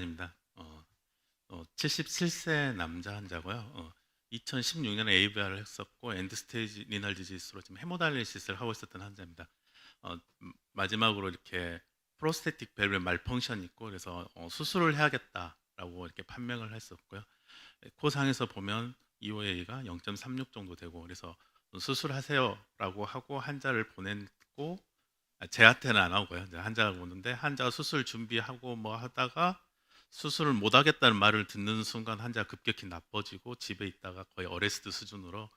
입니다. 77세 남자 환자고요. 2016년에 AVR을 했었고 엔드 스테이지 리널 디지스로 지금 헤모다이리시스를 하고 있었던 환자입니다. 마지막으로 이렇게 프로스테틱 밸브의 말펑션이 있고 그래서 수술을 해야겠다라고 이렇게 판명을 했었고요. 코상에서 보면 EOA가 0.36 정도 되고 그래서 수술하세요라고 하고 환자를 보냈고 제한테는 안 하고요. 이제 환자가 오는데 환자가 수술 준비하고 뭐 하다가 수술을 못 하겠다는 말을 듣는 순간 환자가 급격히 나빠지고 집에 있다가 거의 어레스트 수준으로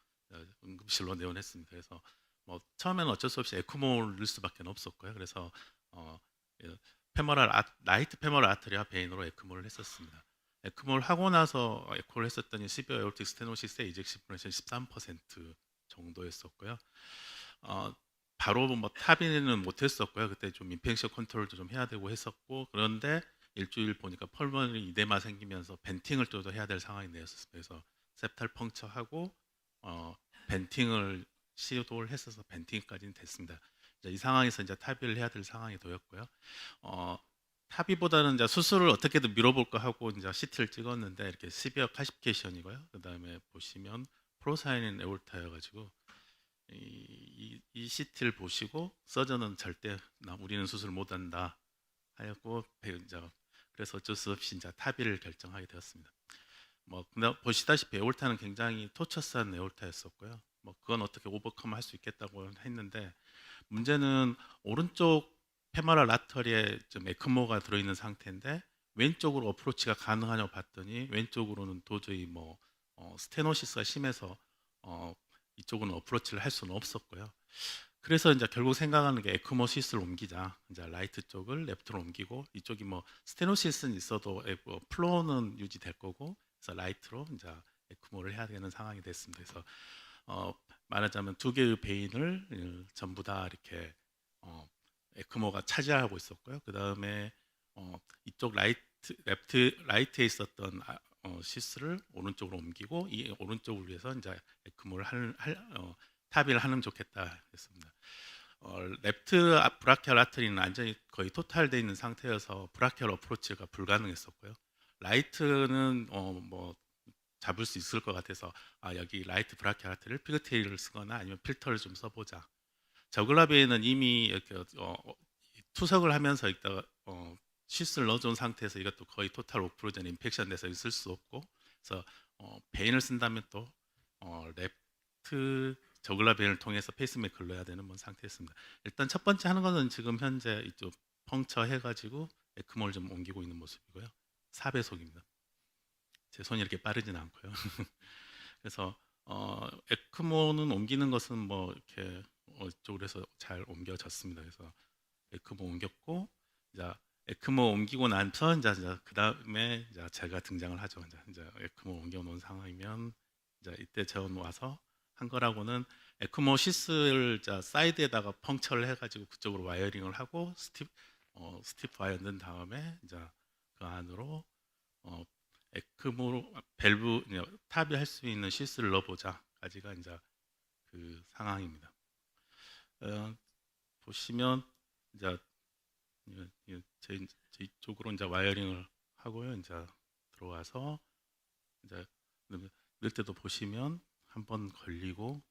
응급실로 내원했습니다. 그래서 뭐 처음에는 어쩔 수 없이 에크모를 넣을 수밖에 없었고요. 그래서 어, 라이트 페모럴 아트리아 베인으로 에크모를 했었습니다. 에크모를 하고 나서 에코를 했었더니 시비어 에오르틱 스테노시스의 이젝션 프레션 13% 정도였었고요. 바로 뭐 타비는 못했었고요. 그때 좀 인펙션 컨트롤도 좀 해야 되고 했었고 그런데 일주일 보니까 펄머너리 이데마 생기면서 벤팅을 또 해야 될 상황이 되었어요. 그래서 septal 펑처하고 벤팅을 시도를 했어서 벤팅까지는 됐습니다. 이 상황에서 이제 타비를 해야 될 상황이 되었고요. 타비보다는 이제 수술을 어떻게든 밀어볼까 하고 이제 CT를 찍었는데 이렇게 시비어 카시피케이션이고요. 그 다음에 보시면 프로사이닌 에올타여가지고 이 CT를 보시고 서전은 절대 우리는 수술 못한다 하였고 그래서 어쩔 수 없이 이제 타비를 결정하게 되었습니다. 뭐 근데 보시다시피 에올타는 굉장히 토처스한 에올타였었고요. 뭐 그건 어떻게 오버컴 할 수 있겠다고 했는데 문제는 오른쪽 페모럴 아터리에 좀 에크모가 들어있는 상태인데 왼쪽으로 어프로치가 가능하냐고 봤더니 왼쪽으로는 도저히 뭐 스테노시스가 심해서 이쪽은 어프로치를 할 수는 없었고요. 그래서 이제 결국 생각하는 게 에크모시스를 옮기자. 이제 라이트 쪽을 레프트로 옮기고 이쪽이 뭐 스테노시스는 있어도 플로우는 유지될 거고 그래서 라이트로 이제 에크모를 해야 되는 상황이 됐습니다. 그래서 말하자면 두 개의 베인을 전부 다 이렇게 에크모가 차지하고 있었고요. 그 다음에 이쪽 라이트에 있었던 시스를 오른쪽으로 옮기고 이 오른쪽을 위해서 이제 에크모를 타비를 하면 좋겠다 했습니다. 랩트 브라키얼 아트리는 완전히 거의 토탈되어 있는 상태여서 브라키얼 어프로치가 불가능했었고요. 라이트는 뭐 잡을 수 있을 것 같아서 여기 라이트 브라키얼 아트리를 피그테일을 쓰거나 아니면 필터를 좀 써보자. 저글라베에는 이미 이렇게 투석을 하면서 있다가 시스를 넣어준 상태에서 이것도 거의 토탈 오프로전 인펙션 돼서 있을 수 없고 그래서 베인을 쓴다면 또 랩트 저글라 베인을 통해서 페이스메이커를 넣어야 되는 상태였습니다. 일단 첫 번째 하는 것은 지금 현재 이쪽 펑처 해가지고 에크모를 좀 옮기고 있는 모습이고요. 4배속입니다. 제 손이 이렇게 빠르진 않고요. 그래서 에크모는 옮기는 것은 뭐 이렇게 이쪽으로 해서 잘 옮겨졌습니다. 그래서 에크모 옮겼고 이제 에크모 옮기고 나서 이제 그 다음에 제가 등장을 하죠. 이제 에크모 옮겨놓은 상황이면 이제 이때 저 와서 한 거라고는 에크모 시스를 사이드에다가 펑처를 해가지고 그쪽으로 와이어링을 하고 스티프 와이어 넣은 다음에 이제 그 안으로 에크모 밸브 탑이 할 수 있는 시스를 넣어보자까지가 이제 그 상황입니다. 보시면 이제 제 쪽으로 이제 와이어링을 하고요. 이제 들어와서 이제 넣을 때도 보시면 한번 걸리고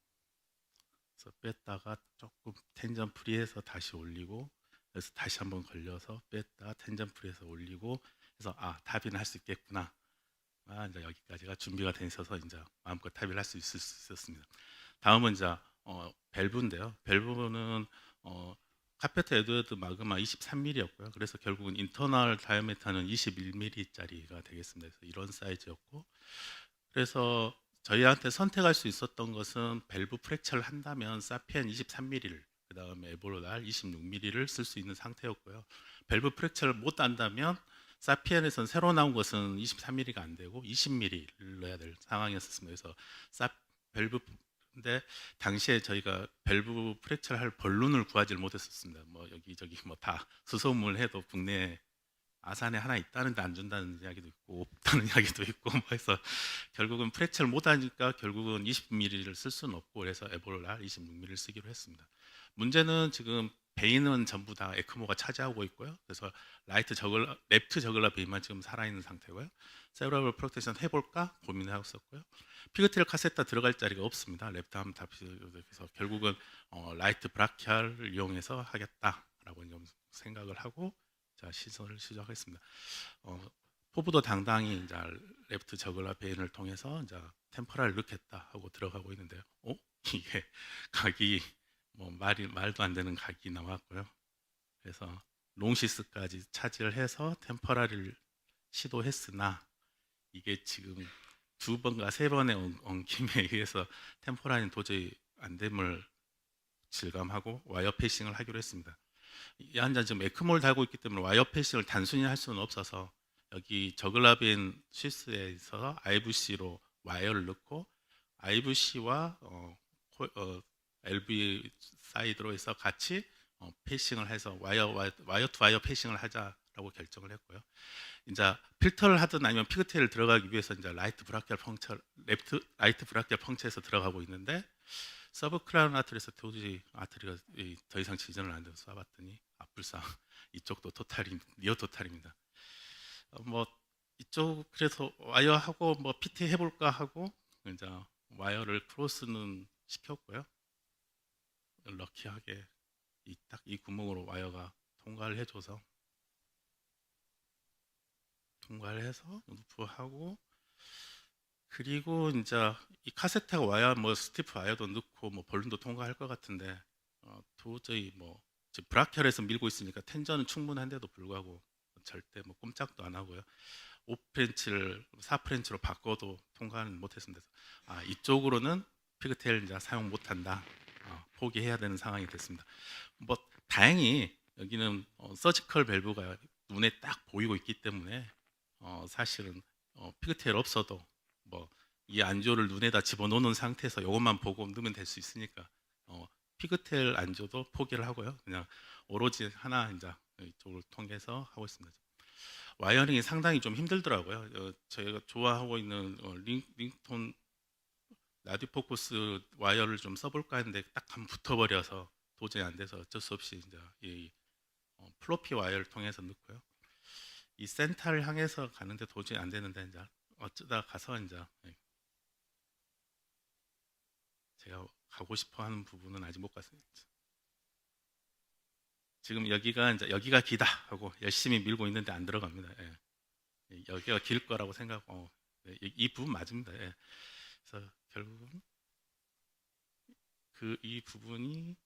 그래서 뺐다가 조금 텐전 프리해서 다시 올리고 그래서 다시 한번 걸려서 뺐다가 텐전 프리해서 올리고 그래서 탑이는 할 수 있겠구나. 이제 여기까지가 준비가 돼 있어서 이제 마음껏 탑을 할 수 있었습니다. 다음은 이제 밸브인데요. 밸브는 카페트 에드워드 마그마 23mm였고요. 그래서 결국은 인터널 다이아미터는 21mm짜리가 되겠습니다. 그래서 이런 사이즈였고, 그래서 저희한테 선택할 수 있었던 것은 밸브 프랙처를 한다면 사피엔 23mm를 그 다음에 에보로날 26mm를 쓸 수 있는 상태였고요. 밸브 프랙처를 못 한다면 사피엔에서는 새로 나온 것은 23mm가 안 되고 20mm를 넣어야 될 상황이었습니다. 그래서 밸브 근데 당시에 저희가 밸브 프랙처를 할 벌룬을 구하지 못했었습니다. 뭐 여기저기 뭐 다 수소문을 해도 국내 아산에 하나 있다는데 안 준다는 이야기도 있고 없다는 이야기도 있고 뭐 해서 결국은 프랙처를 못 하니까 결국은 20mm를 쓸 수는 없고 그래서 에보랄 26mm를 쓰기로 했습니다. 문제는 지금 베인은 전부 다 에크모가 차지하고 있고요. 그래서 랩트 저글러 베인만 지금 살아있는 상태고요. 세브랄 프로텍션 해볼까 고민을 하고 있었고요. 피그테일 카세타 들어갈 자리가 없습니다. 랩트 하면 다 그래서 결국은 라이트 브라키알을 이용해서 하겠다라고 좀 생각을 하고 자 시선을 시작했습니다. 포부도 당당히 이제 레프트 저글러 베인을 통해서 이제 템퍼라를 넣겠다 하고 들어가고 있는데요. 이게 각이 뭐 말도 안 되는 각이 나왔고요. 그래서 롱시스까지 차지를 해서 템퍼라리를 시도했으나 이게 지금 두 번과 세 번의 엉킴에 의해서 템퍼라리는 도저히 안 됨을 실감하고 와이어 패싱을 하기로 했습니다. 이 한자 지금 에크몰 달고 있기 때문에 와이어 패싱을 단순히 할 수는 없어서 여기 저글라빈 시스에서 IVC로 와이어를 넣고 IVC와 LV 사이드로 해서 같이 패싱을 해서 와이어 투 와이어 패싱을 하자라고 결정을 했고요. 이제 필터를 하든 아니면 피그테일을 들어가기 위해서 이제 라이트 브라키얼 펑처에서 들어가고 있는데 서브 크라운 아트리에서 도저히 아트리가 더 이상 지전을 안 돼서 쏴봤더니 불상 이쪽도 니어 토탈입니다. 뭐 이쪽 그래서 와이어하고 뭐 PT 해볼까 하고 이제 와이어를 크로스는 시켰고요. 럭키하게 딱 이 구멍으로 와이어가 통과를 해줘서 통과를 해서 루프하고 그리고 이제 이 카세트가 와야 뭐 스티프 와이어도 넣고 뭐 볼륨도 통과할 것 같은데 도저히 뭐 브라켈에서 밀고 있으니까 텐전은 충분한데도 불구하고 절대 뭐 꼼짝도 안 하고요. 5프렌치를 4프렌치로 바꿔도 통과는 못했습니다. 이쪽으로는 피그테일 이제 사용 못한다. 포기해야 되는 상황이 됐습니다. 뭐 다행히 여기는 서지컬 밸브가 눈에 딱 보이고 있기 때문에 사실은 피그테일 없어도 뭐 이 안조를 눈에다 집어넣는 상태에서 이것만 보고 넣으면 될 수 있으니까 피그테일 안조도 포기를 하고요. 그냥 오로지 하나 이제 이쪽을 통해서 하고 있습니다. 와이어링이 상당히 좀 힘들더라고요. 저희가 좋아하고 있는 링톤 라디오 포커스 와이어를 좀 써볼까 했는데 딱 한번 붙어버려서 도저히 안 돼서 어쩔 수 없이 이제 이 플로피 와이어를 통해서 넣고요. 이 센터를 향해서 가는데 도저히 안 되는데 이제 어쩌다 가서 이제 제가 가고 싶어하는 부분은 아직 못 갔습니다. 지금 여기가 이제 여기가 기다 하고 열심히 밀고 있는데 안 들어갑니다. 여기가 길 거라고 생각하고 이 부분 맞습니다. 그래서 결국은 이 부분이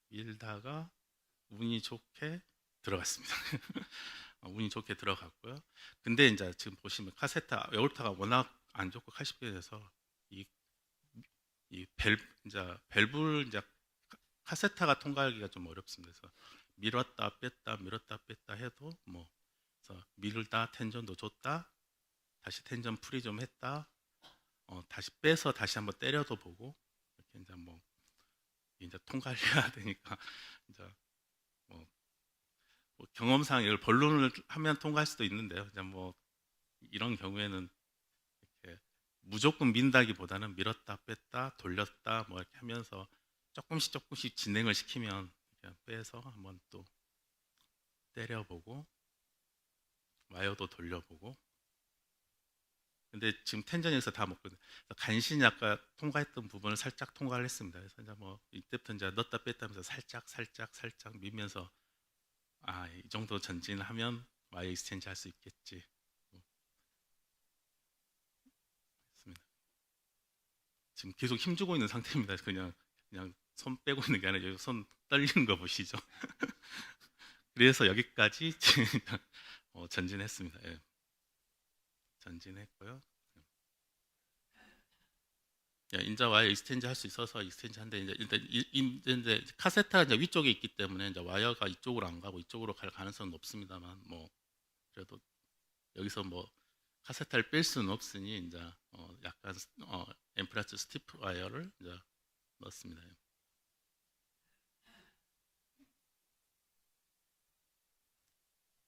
밀다가 운이 좋게 들어갔습니다. 운이 좋게 들어갔고요. 근데 이제 지금 보시면 카세타 에올타가 워낙 안 좋고 카시피에 돼서 밸브 이제 카세타가 통과하기가 좀 어렵습니다. 그래서 밀었다 뺐다 해도 뭐 그래서 밀다 텐전도 줬다 다시 텐전 풀이 좀 했다 다시 빼서 다시 한번 때려도 보고 이렇게 이제 뭐 이제 통과를 해야 되니까 이제 뭐 경험상 이걸 본론을 하면 통과할 수도 있는데요. 이제 뭐 이런 경우에는 이렇게 무조건 민다기보다는 밀었다 뺐다 돌렸다 뭐 이렇게 하면서 조금씩 진행을 시키면 그냥 빼서 한번 또 때려보고 와이어도 돌려보고 근데 지금 텐전에서 다 먹거든요. 간신히 아까 통과했던 부분을 살짝 통과를 했습니다. 그래서 이제 뭐 이때부터 이제 넣었다 뺐다 하면서 살짝 밀면서 이 정도 전진하면 와이어 익스체인지 할 수 있겠지 했습니다. 지금 계속 힘주고 있는 상태입니다. 그냥 손 빼고 있는 게 아니라 손 떨리는 거 보시죠. 그래서 여기까지 전진했습니다. 전진했고요. 인자 와이어 익스텐지 할 수 있어서 익스텐지 한데 이제 카세타가 이제 위쪽에 있기 때문에 이제 와이어가 이쪽으로 안 가고 이쪽으로 갈 가능성은 높습니다만 뭐 그래도 여기서 뭐 카세타를 뺄 수는 없으니 이제 약간 엠프라츠 스티프 와이어를 이제 넣었습니다.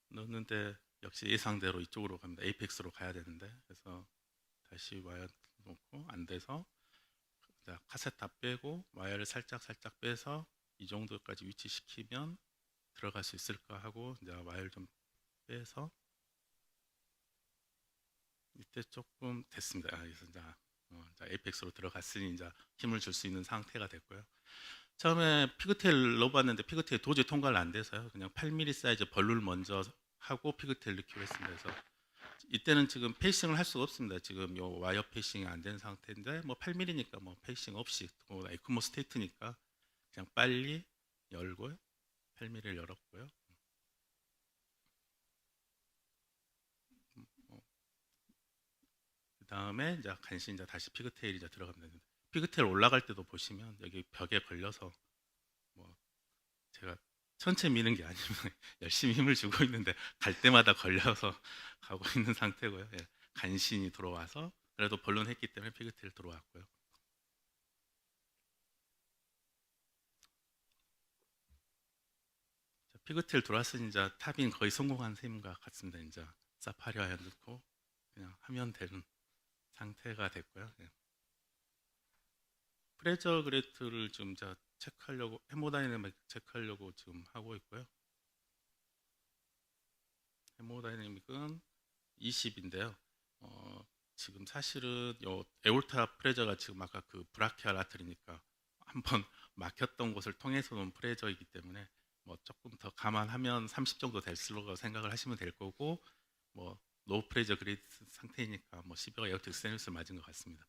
넣었는데 역시 예상대로 이쪽으로 갑니다. 에이펙스로 가야 되는데 그래서 다시 와이어 놓고 안 돼서 카세타 빼고 와이어를 살짝 빼서 이 정도까지 위치시키면 들어갈 수 있을까 하고 이제 와이어를 좀 빼서 이때 조금 됐습니다. 그래서 이제 에이펙스로 들어갔으니 이제 힘을 줄 수 있는 상태가 됐고요. 처음에 피그테일 넣어봤는데 피그테일 도저히 통과를 안 돼서요. 그냥 8mm 사이즈 벌룰 먼저 하고 피그테일 넣기로 했습니다. 그래서 이때는 지금 페이싱을 할 수가 없습니다. 지금 요 와이어 페이싱이 안 된 상태인데 뭐 8mm니까 뭐 페이싱 없이 에크모 스테이트니까 그냥 빨리 열고요. 8mm를 열었고요. 그 다음에 이제 간신히 이제 다시 피그테일이 이제 들어갑니다. 피그테일 올라갈 때도 보시면 여기 벽에 걸려서 뭐 제가 천체 미는 게 아니면 열심히 힘을 주고 있는데 갈 때마다 걸려서 가고 있는 상태고요. 예, 간신히 들어와서 그래도 본론했기 때문에 피그테일 들어왔고요. 피그테일 들어왔으니 이제 탑인 거의 성공한 셈과 같습니다. 이제 사파리 와이어 넣고 그냥 하면 되는 상태가 됐고요. 예. 프레저 그래트를 좀 체크하려고 헤모다이내믹 체크하려고 지금 하고 있고요. 헤모다이내믹은 20인데요. 지금 사실은 요 에올타 프레저가 지금 아까 그 브라키알 아트리니까 한번 막혔던 곳을 통해서 온 프레저이기 때문에 뭐 조금 더 감안하면 30 정도 될 수로 생각을 하시면 될 거고 뭐 로우 프레저 그레이드 상태이니까 뭐 12가 에어텍 스테인리스 맞은 것 같습니다.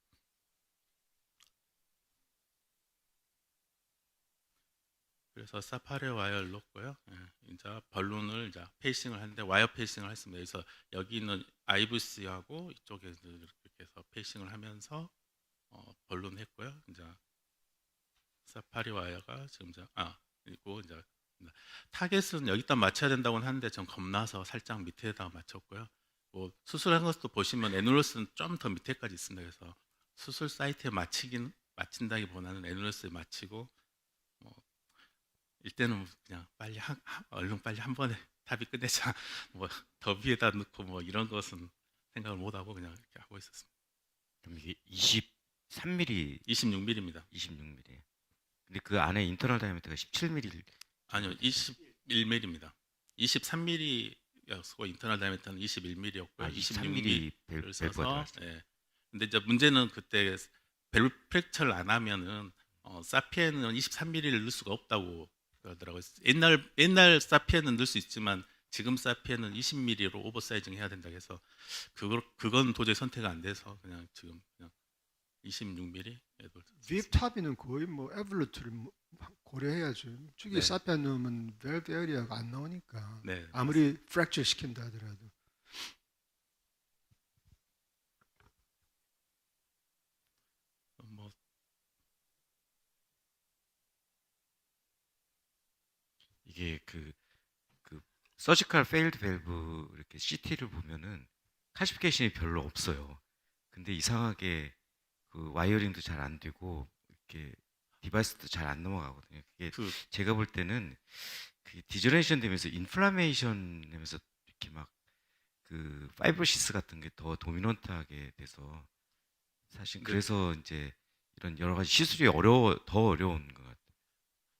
그래서 사파리 와이어를 넣었고요. 예, 이제 벌룬을 이제 페이싱을 하는데 와이어 페이싱을 했습니다. 그래서 여기 있는 IVC하고 이쪽에 이렇게 해서 페이싱을 하면서 벌룬 했고요. 이제 사파리 와이어가 지금 그리고 이제 타겟은 여기다 맞춰야 된다고는 하는데 전 겁나서 살짝 밑에다 맞췄고요. 뭐 수술한 것도 보시면 애놀러스는 좀 더 밑에까지 있습니다. 그래서 수술 사이트에 맞춘다기보다는 애놀러스에 맞추고 뭐 이때는 그냥 빨리 얼른 빨리 한 번에 답이 끝내자 뭐 더 위에다 넣고 뭐 이런 것은 생각을 못 하고 그냥 이렇게 하고 있었습니다. 그럼 이게 23mm, 26mm입니다. 26mm. 근데 그 안에 인터널 다이아미터가 17mm. 아니요, 21mm입니다. 23mm였고 인터널 다이아미터는 21mm였고요. 23mm 26mm를 밸브가 써서 들어갔어요. 예. 근데 이제 문제는 그때 밸브 프랙처를 안 하면은 사피엔은 23mm를 넣을 수가 없다고 그러더라고요. 옛날 사피엔은 넣을 수 있지만 지금 사피엔은 20mm로 오버사이징 해야 된다고 해서 그건 도저히 선택이 안 돼서 그냥 지금 그냥 26mm 딥탑이는 거의 뭐 에볼루트를 고려해야죠. 저기 네. 사피아 넣으면 밸브 에리어가 안 나오니까 네. 아무리 프랙처 시킨다 하더라도. 뭐 이게 그 서지컬 페일드 밸브 이렇게 CT를 보면은 칼시피케이션이 별로 없어요. 근데 이상하게 그 와이어링도 잘 안 되고 이렇게 디바이스도 잘 안 넘어가거든요. 그게 제가 볼 때는 그 디저레이션 되면서 인플라메이션 되면서 이렇게 막 그 파이브로시스 같은 게 더 도미넌트하게 돼서 사실 네. 그래서 이제 이런 여러 가지 시술이 더 어려운 것 같아요.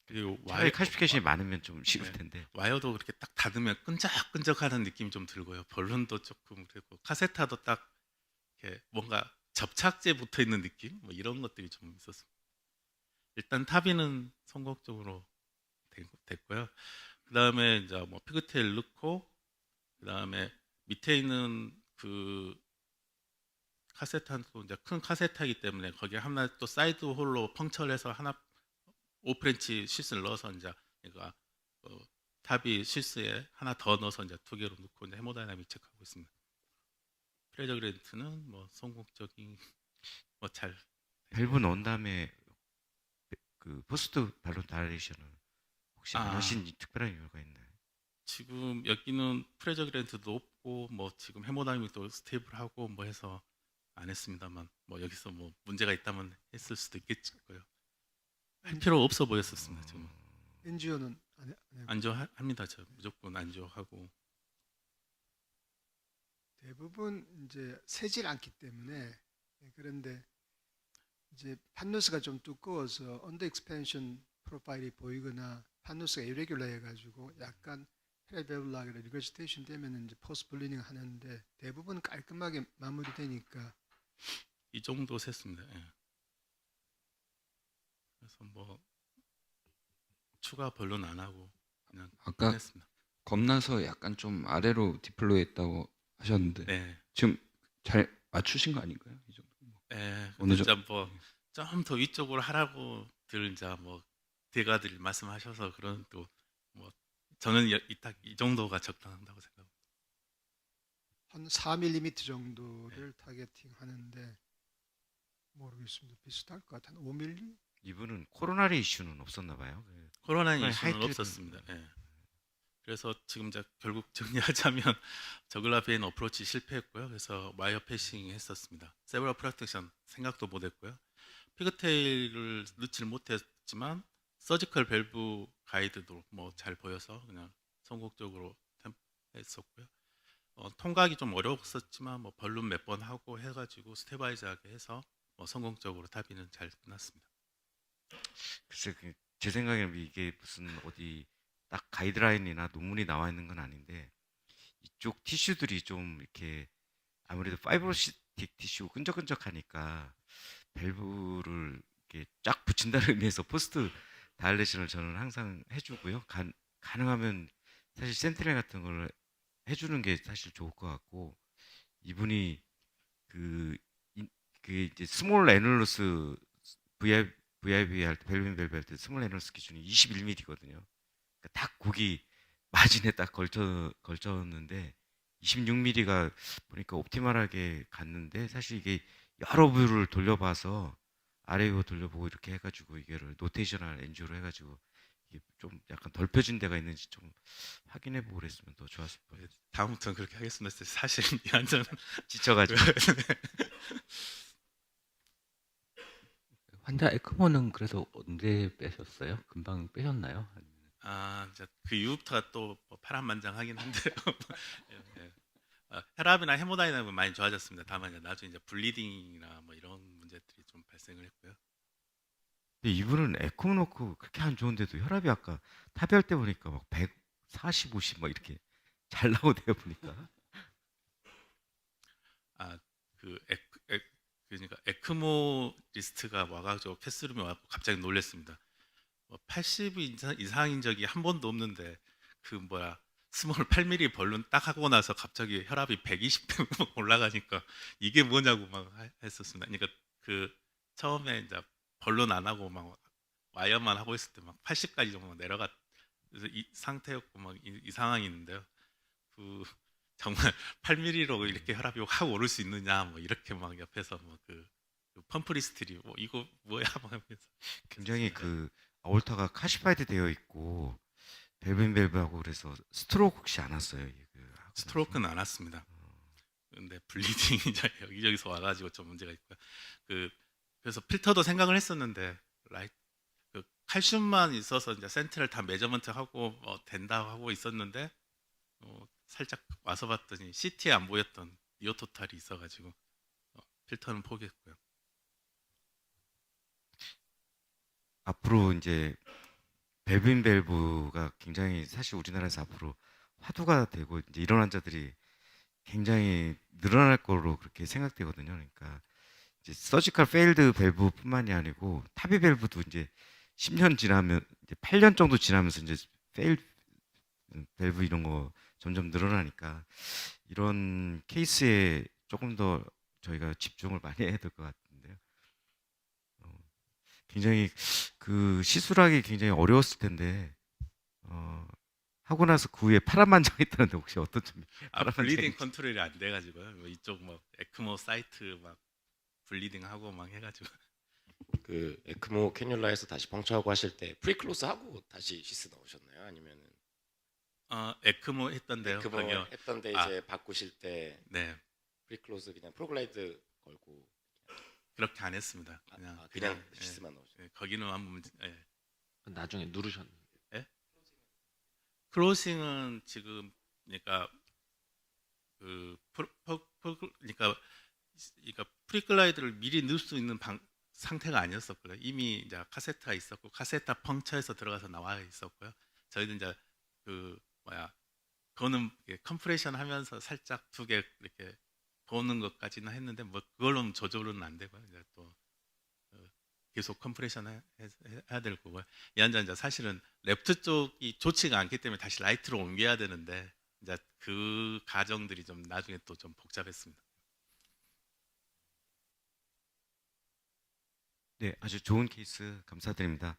그리고 차라리 칼시피케이션이 많으면 좀 쉬울 네. 텐데. 와이어도 그렇게 딱 닫으면 끈적끈적하는 느낌이 좀 들고요. 벌룬도 조금 그리고 카세타도 딱 이렇게 뭔가 접착제 붙어 있는 느낌 뭐 이런 것들이 좀 있었습니다. 일단 타비는 성공적으로 됐고요. 그 다음에 이제 뭐 피그테일 넣고 그 다음에 밑에 있는 그 카세타도 이제 큰 카세타이기 때문에 거기에 하나 또 사이드 홀로 펑처를 해서 하나 5프렌치 슛을 넣어서 이제 그러니까 탑이 슛에 하나 더 넣어서 이제 2개로 넣고 이제 헤모다이나믹 체크하고 있습니다. 프레저 그랜트는 뭐 성공적인 뭐잘 밸브 넣은 다음에 그 포스트 발론 다이레이션을 혹시 안 하신 특별한 이유가 있나요? 지금 여기는 프레저 그랜트도 없고 뭐 지금 헤모다이나믹도 스테이블하고 뭐 해서 안 했습니다만 뭐 여기서 뭐 문제가 있다면 했을 수도 있겠고요. 할 필요 없어 보였었습니다. 지금 엔지오는 안 해요. 안조합니다. 저 무조건 안조하고 대부분 이제 새질 않기 때문에. 그런데 이제 판노스가 좀 두꺼워서 언더 익스펜션 프로파일이 보이거나 판노스가 이레귤러 해가지고 약간 페레벨라그나 리거지테이션 되면 이제 포스트 블리딩 하는데 대부분 깔끔하게 마무리되니까 이 정도 셌습니다. 예. 그래서 뭐 추가 변론 안 하고 그냥 아까 끝냈습니다. 겁나서 약간 좀 아래로 디플로이했다고 하셨는데 네. 지금 잘 맞추신 거 아닌가요? 이 정도. 예. 어느 진짜 뭐 좀 더 위쪽으로 하라고들 이제 뭐 대가들이 말씀하셔서 그런 또 뭐 저는 이 정도가 적당한다고 생각합니다. 한 4mm 정도를 타겟팅 하는데 모르겠습니다. 비슷할 것 같아요. 5mm? 이분은 코로나리 이슈는 없었나 봐요. 코로나 네, 이슈는 하이트는- 없었습니다. 예. 그래서 지금 이제 결국 정리하자면 저글라 베인 어프로치 실패했고요. 그래서 와이어 패싱 했었습니다. 세브라 프로텍션 생각도 못했고요. 피그테일을 넣지를 못했지만 서지컬 밸브 가이드도 뭐 잘 보여서 그냥 성공적으로 했었고요. 통각이 좀 어려웠었지만 뭐 벌룬 몇 번 하고 해가지고 스테바이즈하게 해서 뭐 성공적으로 타비는 잘 끝났습니다. 글쎄 제 생각에는 이게 무슨 어디 딱 가이드라인이나 논문이 나와 있는 건 아닌데 이쪽 티슈들이 좀 이렇게 아무래도 파이브로시틱 티슈 끈적끈적하니까 밸브를 이렇게 쫙 붙인다는 의미에서 포스트 다일레이션을 저는 항상 해주고요. 가능하면 사실 센트럴 같은 걸 해주는 게 사실 좋을 것 같고 이분이 그, 그 이제 스몰 애널러스 VIB 할 때 벨빈 밸브 할 때 스몰 애널러스 기준이 21mm거든요. 그러니까 딱 거기 마진에 딱 걸쳤는데 26mm가 보니까 옵티멀하게 갔는데 사실 이게 여러 뷰를 돌려봐서 아래 뷰 돌려보고 이렇게 해가지고 이게를 노테이셔널 엔주로 해가지고 이게 좀 약간 덜 펴진 데가 있는지 좀 확인해보고 그랬으면 더 좋았을 뻔했어요. 다음부터는 그렇게 하겠습니다. 사실 이 안전은 지쳐가지고 환자 에크모는 그래서 언제 빼셨어요? 금방 빼셨나요? 이제 그 이후부터가 또뭐 파란만장하긴 한데요. 예, 예. 혈압이나 헤모다이나믹은 많이 좋아졌습니다. 다만 이제 나중에 이제 블리딩이나 뭐 이런 문제들이 좀 발생을 했고요. 근데 이분은 에코 놓고 그렇게 안 좋은데도 혈압이 아까 탑할 때 보니까 막 140, 50 막 이렇게 잘 나오네요 보니까. 그러니까 에크모 리스트가 와가지고 캐스룸에 와서 갑자기 놀랐습니다. 80 이상인 적이 한 번도 없는데 그 뭐야 스몰 8mm 벌룬 딱 하고 나서 갑자기 혈압이 120대 올라가니까 이게 뭐냐고 막 했었습니다. 그러니까 그 처음에 이제 벌룬 안 하고 막 와이어만 하고 있을 때 막 80까지 정도 내려갔 그래서 이 상태였고 막 이 상황이 있는데요. 그 정말 8mm로 이렇게 혈압이 확 오를 수 있느냐 뭐 이렇게 막 옆에서 뭐그 펌프리스트리 뭐 이거 뭐야 막 하면서 굉장히 그 아올타가 카시파이드 되어 있고 벨빈 밸브하고 그래서 스트로크 혹시 안 왔어요? 이게 하고 나서? 스트로크는 안 왔습니다. 근데 블리딩이 이제 여기저기서 와가지고 좀 문제가 있고요. 그래서 필터도 생각을 했었는데 그 칼슘만 있어서 이제 센트를 다 매저먼트 하고 된다고 하고 있었는데 살짝 와서 봤더니 CT에 안 보였던 니오토탈이 있어가지고 필터는 포기했고요. 앞으로 이제 벨빈 밸브가 굉장히 사실 우리나라에서 앞으로 화두가 되고 이제 이런 환자들이 굉장히 늘어날 거로 그렇게 생각되거든요. 그러니까 이제 서지컬 페일드 밸브뿐만이 아니고 타비 밸브도 이제 10년 지나면 이제 8년 정도 지나면서 이제 페일 밸브 이런 거 점점 늘어나니까 이런 케이스에 조금 더 저희가 집중을 많이 해야 될 것 같은데요. 굉장히 그 시술하기 굉장히 어려웠을 텐데 하고 나서 그 후에 파란만장했다는데 혹시 어떤 점이 블리딩 컨트롤이 안 돼가지고요. 뭐 이쪽 막 에크모 사이트 막 블리딩 하고 막 해가지고 그 에크모 캐뉼라에서 다시 펑처하고 하실 때 프리클로스 하고 다시 시스 넣으셨나요? 아니면은 에크모 했던데요. 에크모 거기요. 했던데 아. 이제 바꾸실 때 네, 프리클로스 그냥 프로글라이드 걸고 그렇게 안 했습니다. 그냥 예, 시스만 넣으셨나요? 예, 거기는 한번 나중에 누르셨나요? 크로싱은 지금 그러니까 그러니까 프리클라이드를 미리 넣을 수 있는 상태가 아니었었고요. 이미 이제 카세트가 있었고 카세트 펑처에서 들어가서 나와 있었고요. 저희도 이제 그 뭐야 그거는 컴프레션 하면서 살짝 두 개 이렇게 도는 것까지는 했는데 뭐 그걸로는 조절은 안 되고요. 이제 또 계속 컴프레션 해야 될 거고요. 이 환자 이제 사실은 레프트 쪽이 좋지가 않기 때문에 다시 라이트로 옮겨야 되는데 이제 그 과정들이 좀 나중에 또 좀 복잡했습니다. 네, 아주 좋은 케이스 감사드립니다.